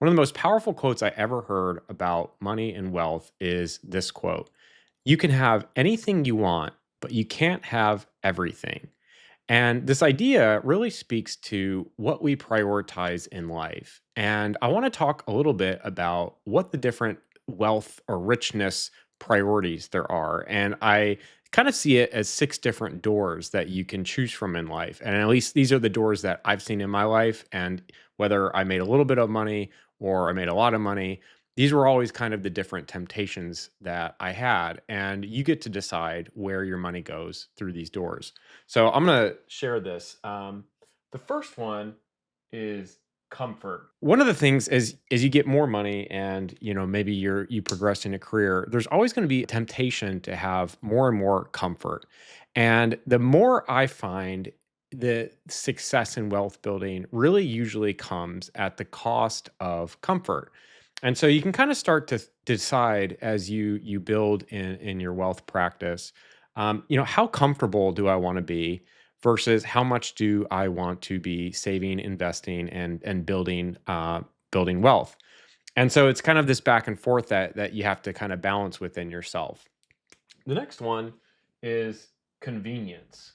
One of the most powerful quotes I ever heard about money and wealth is this quote: "You can have anything you want, but you can't have everything." And this idea really speaks to what we prioritize in life. And I want to talk a little bit about what the different wealth or richness priorities there are. And I kind of see it as six different doors that you can choose from in life. And at least these are the doors that I've seen in my life. And whether I made a little bit of money or I made a lot of money, these were always kind of the different temptations that I had. And you get to decide where your money goes through these doors. So I'm gonna share this. The first one is comfort. One of the things is as you get more money and maybe you progress in a career, there's always going to be a temptation to have more and more comfort. And the more I find the success in wealth building really usually comes at the cost of comfort. And so you can kind of start to decide as you build in your wealth practice, how comfortable do I want to be versus how much do I want to be saving, investing, and building wealth. And so it's kind of this back and forth that you have to kind of balance within yourself. The next one is convenience.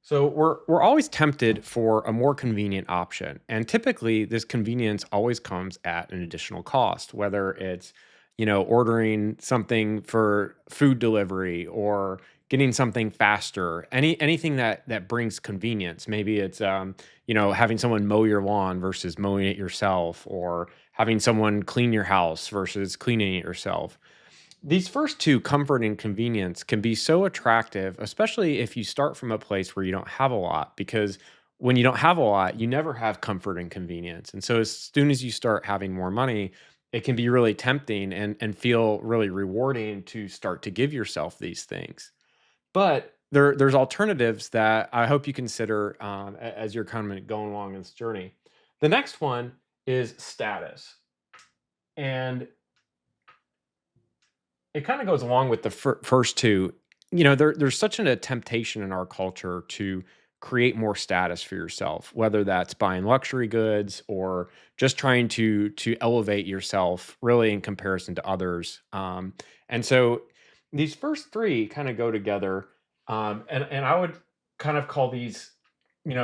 So we're always tempted for a more convenient option, and typically this convenience always comes at an additional cost, whether it's ordering something for food delivery or getting something faster, anything that brings convenience. Maybe it's having someone mow your lawn versus mowing it yourself, or having someone clean your house versus cleaning it yourself. These first two, comfort and convenience, can be so attractive, especially if you start from a place where you don't have a lot, because when you don't have a lot, you never have comfort and convenience. And so as soon as you start having more money, it can be really tempting and feel really rewarding to start to give yourself these things. But there's alternatives that I hope you consider as you're kind of going along this journey. The next one is status. And it kind of goes along with the first two. There's such a temptation in our culture to create more status for yourself, whether that's buying luxury goods or just trying to elevate yourself really in comparison to others. And so these first three kind of go together. And I would kind of call these,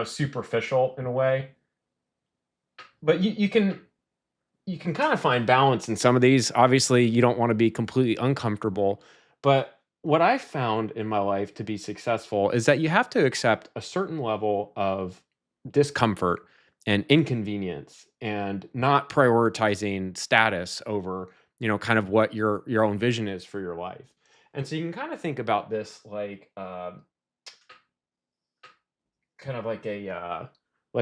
superficial in a way. But you can kind of find balance in some of these. Obviously, you don't want to be completely uncomfortable, but what I found in my life to be successful is that you have to accept a certain level of discomfort and inconvenience and not prioritizing status over, kind of what your own vision is for your life. And so you can kind of think about this like kind of like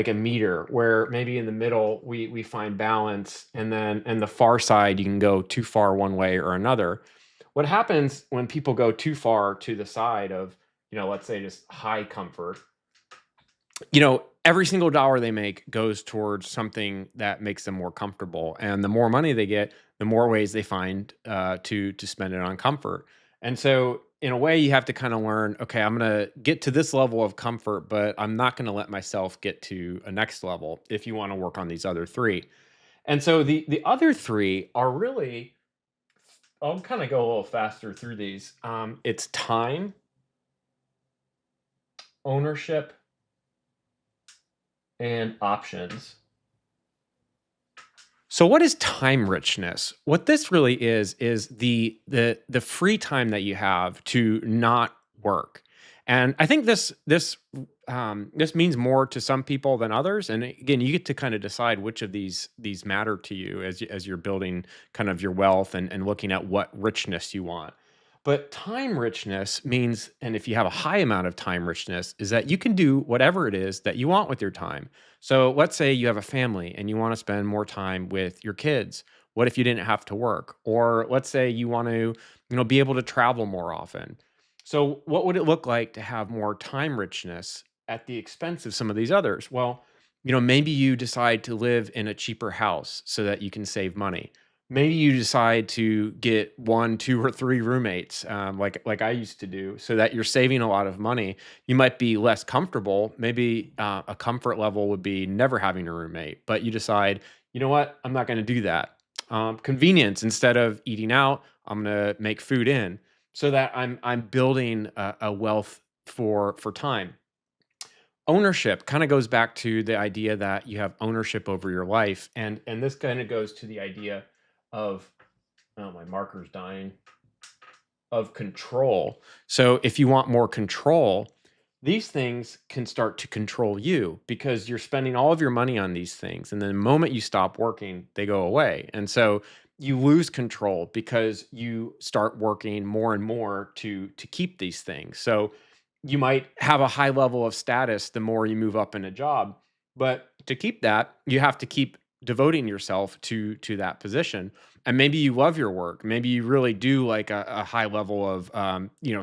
a meter where maybe in the middle we find balance, and then and the far side you can go too far one way or another. What happens when people go too far to the side of, let's say just high comfort, every single dollar they make goes towards something that makes them more comfortable, and the more money they get, the more ways they find to spend it on comfort. And so in a way you have to kind of learn, okay, I'm going to get to this level of comfort, but I'm not going to let myself get to a next level if you want to work on these other three. And so the other three are really, I'll kind of go a little faster through these. It's time, ownership, and options. So what is time richness? What this really is the free time that you have to not work. And I think this means more to some people than others. And again, you get to kind of decide which of these matter to you as you're building kind of your wealth and looking at what richness you want. But time richness means, and if you have a high amount of time richness, is that you can do whatever it is that you want with your time. So let's say you have a family and you want to spend more time with your kids. What if you didn't have to work? Or let's say you want to, be able to travel more often. So what would it look like to have more time richness at the expense of some of these others? Well, maybe you decide to live in a cheaper house so that you can save money. Maybe you decide to get 1, 2, or 3 roommates, like I used to do, so that you're saving a lot of money. You might be less comfortable. Maybe, a comfort level would be never having a roommate, but you decide, "You know what? I'm not gonna do that." Convenience, instead of eating out, I'm gonna make food in, so that I'm building a wealth for time. Ownership kinda goes back to the idea that you have ownership over your life, and this kinda goes to the idea of, oh, my marker's dying, of control. So if you want more control, these things can start to control you because you're spending all of your money on these things. And then the moment you stop working, they go away. And so you lose control because you start working more and more to keep these things. So you might have a high level of status the more you move up in a job, but to keep that, you have to keep devoting yourself to that position. And maybe you love your work. Maybe you really do like a high level of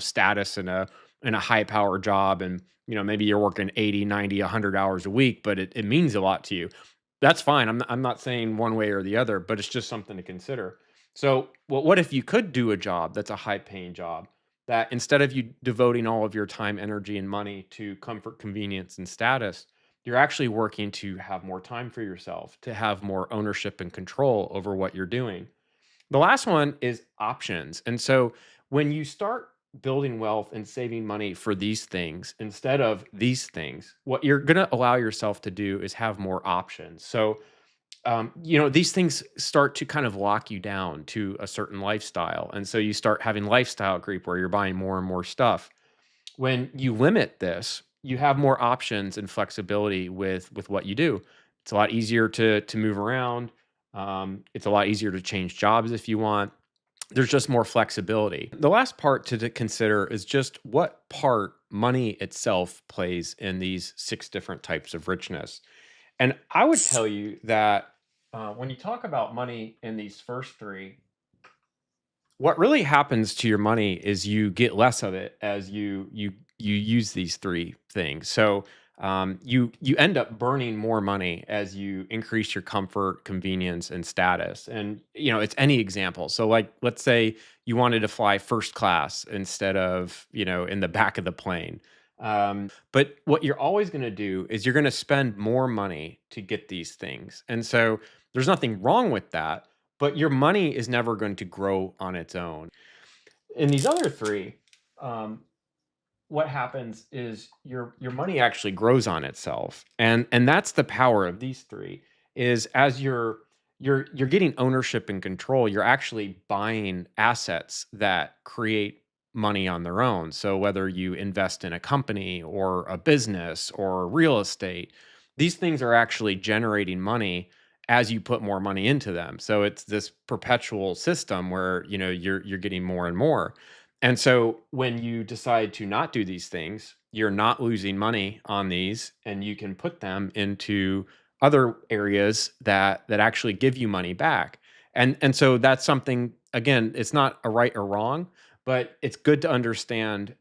status in a high power job, and maybe you're working 80, 90, 100 hours a week, but it means a lot to you. That's fine. I'm not saying one way or the other, but it's just something to consider. So what if you could do a job that's a high paying job, that instead of you devoting all of your time, energy, and money to comfort, convenience, and status, you're actually working to have more time for yourself, to have more ownership and control over what you're doing. The last one is options. And so when you start building wealth and saving money for these things instead of these things, what you're going to allow yourself to do is have more options. So, these things start to kind of lock you down to a certain lifestyle. And so you start having lifestyle creep where you're buying more and more stuff. When you limit this, you have more options and flexibility with what you do. It's a lot easier to move around. It's a lot easier to change jobs if you want. There's just more flexibility. The last part to consider is just what part money itself plays in these 6 different types of richness. And I would tell you that when you talk about money in these first three, what really happens to your money is you get less of it as you use these 3 things. So you end up burning more money as you increase your comfort, convenience, and status. And it's any example. So like, let's say you wanted to fly first class instead of in the back of the plane. But what you're always going to do is you're going to spend more money to get these things. And so there's nothing wrong with that, but your money is never going to grow on its own. In these other 3, um, what happens is your money actually grows on itself, and that's the power of these 3. Is as you're getting ownership and control, you're actually buying assets that create money on their own. So whether you invest in a company or a business or real estate, these things are actually generating money as you put more money into them. So it's this perpetual system where you're getting more and more. And so when you decide to not do these things, you're not losing money on these, and you can put them into other areas that actually give you money back. And so that's something, again, it's not a right or wrong, but it's good to understand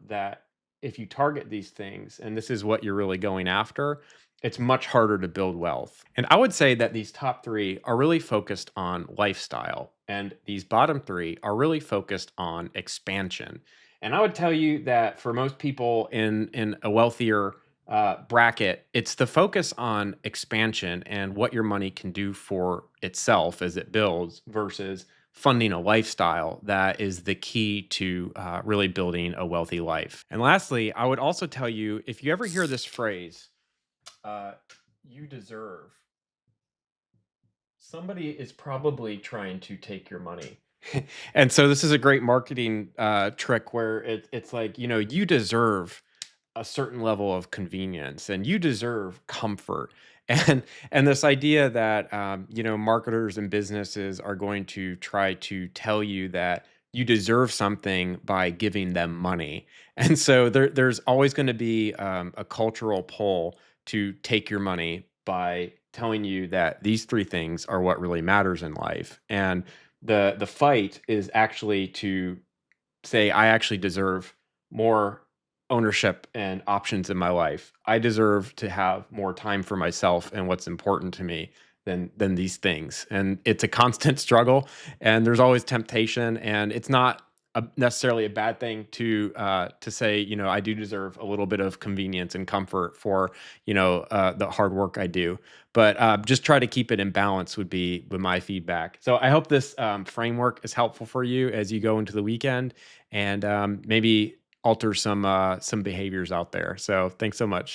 that if you target these things and this is what you're really going after, it's much harder to build wealth. And I would say that these top 3 are really focused on lifestyle, and these bottom 3 are really focused on expansion. And I would tell you that for most people in a wealthier bracket, it's the focus on expansion and what your money can do for itself as it builds versus funding a lifestyle that is the key to really building a wealthy life. And lastly, I would also tell you, if you ever hear this phrase, uh, you deserve, somebody is probably trying to take your money. And so this is a great marketing trick where it's like, you deserve a certain level of convenience and you deserve comfort. And this idea that marketers and businesses are going to try to tell you that you deserve something by giving them money. And so there's always going to be a cultural pull to take your money by telling you that these 3 things are what really matters in life. And the fight is actually to say, I actually deserve more ownership and options in my life. I deserve to have more time for myself and what's important to me than these things. And it's a constant struggle, and there's always temptation, and it's not necessarily a bad thing to say, I do deserve a little bit of convenience and comfort for the hard work I do, but just try to keep it in balance would be with my feedback. So I hope this framework is helpful for you as you go into the weekend, and maybe alter some behaviors out there. So thanks so much.